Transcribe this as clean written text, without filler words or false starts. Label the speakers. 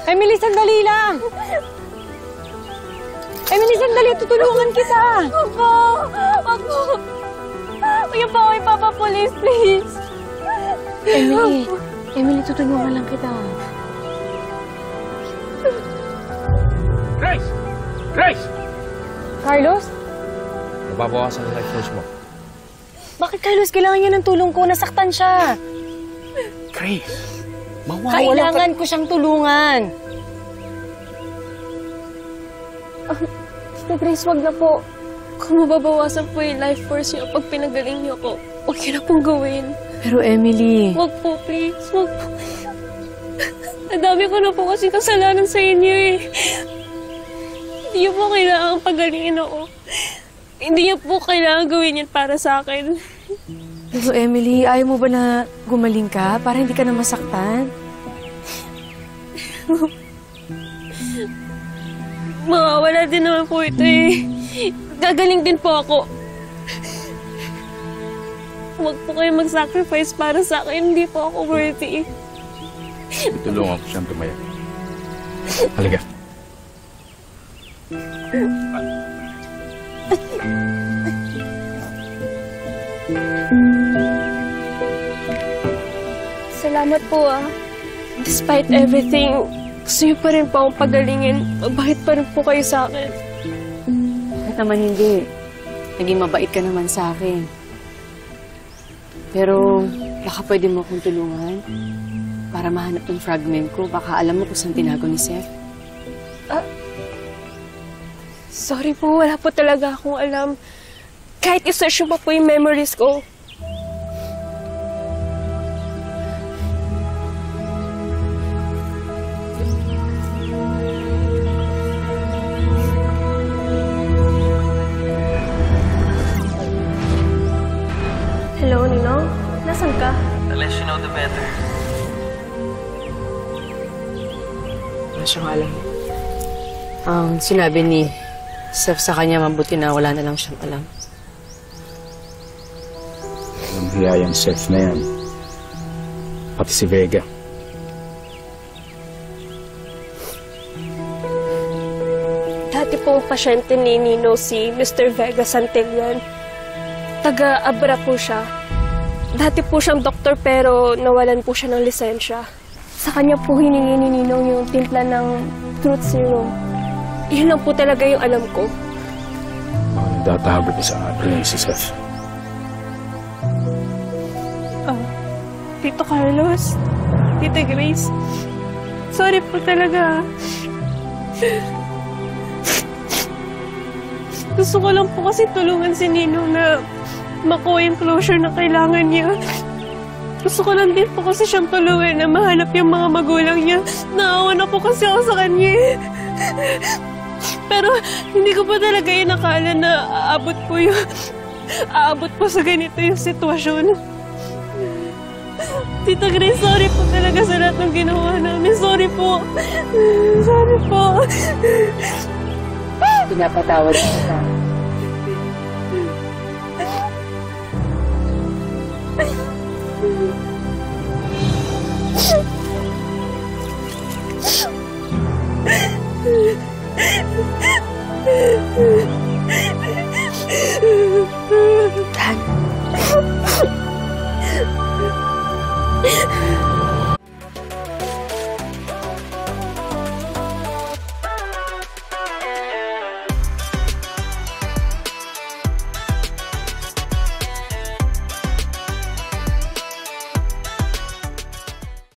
Speaker 1: Emily, sandali lang! Emily, sandali! Tutulungan kita!
Speaker 2: Ako! Kuya po, ipapapolice, please!
Speaker 1: Emily, tutulungan lang kita.
Speaker 3: Grace! Grace!
Speaker 1: Carlos?
Speaker 3: Nababawasan ang life force mo.
Speaker 1: Bakit, Carlos? Kailangan niya ng tulong ko. Nasaktan siya.
Speaker 3: Grace! Mawawalan
Speaker 1: Kailangan ko siyang tulungan.
Speaker 2: Tita Grace, wag na po. Kung mababawasan po yung life force niyo pag pinagaling niyo ako, huwag niyo na pong gawin.
Speaker 1: Pero Emily...
Speaker 2: Wag po, please. Wag po. Ang dami ko na po kasi kasalanan sa inyo eh. Hindi niyo po kailangan pagalingin ako. Hindi niyo po kailangan gawin yan para sa akin.
Speaker 1: Pero Emily, ayaw mo ba na gumaling ka para hindi ka na masaktan?
Speaker 2: Mawawala din naman po ito eh. Gagaling din po ako. Huwag po kayo mag-sacrifice para sa akin. Hindi po ako worthy.
Speaker 3: Tulungan ko siyang tumaya. Halika.
Speaker 2: Salamat po ah. Despite everything, gusto niyo pa rin po akong pagalingin. Mabait pa rin po kayo sa akin.
Speaker 1: Bakit naman hindi? Naging mabait ka naman sa akin. Pero baka pwede mo akong tulungan para mahanap ng fragment ko. Baka alam mo kung saan tinago ni Seth.
Speaker 2: Sorry po, wala po talaga akong alam. Kahit i-search mo pa po yung memories ko. Hello, Ninong? Nasaan ka?
Speaker 4: The less you know, the better.
Speaker 1: Wala siyang alam. Ang sinabi ni Seth sa kanya, mabuti na wala na lang siyang alam.
Speaker 3: Ang hiyayang Seth na yan. Pati si Vega.
Speaker 2: Dati pong pasyente ni Nino si Mr. Vega Santillan. Taga-Abra po siya. Dati po siyang doktor pero nawalan po siya ng lisensya. Sa kanya po hiningi ni Ninong yung timpla ng Truth Serum. Yun lang po talaga yung alam ko.
Speaker 3: Nagtatago niya sa akin si Seth.
Speaker 2: Tito Carlos, Tita Grace, sorry po talaga. Gusto ko lang po kasi tulungan si Ninong na makuha yung closure na kailangan niya. Gusto ko lang din po kasi siyang tulungan na mahanap yung mga magulang niya. Naawa na po kasi ako sa kanya. Pero hindi ko pa talaga inakala na aabot po sa ganito yung sitwasyon. Tita Grace, sorry po talaga sa lahat ng ginawa namin. Sorry po. Sorry po.
Speaker 1: Pinapatawad kita.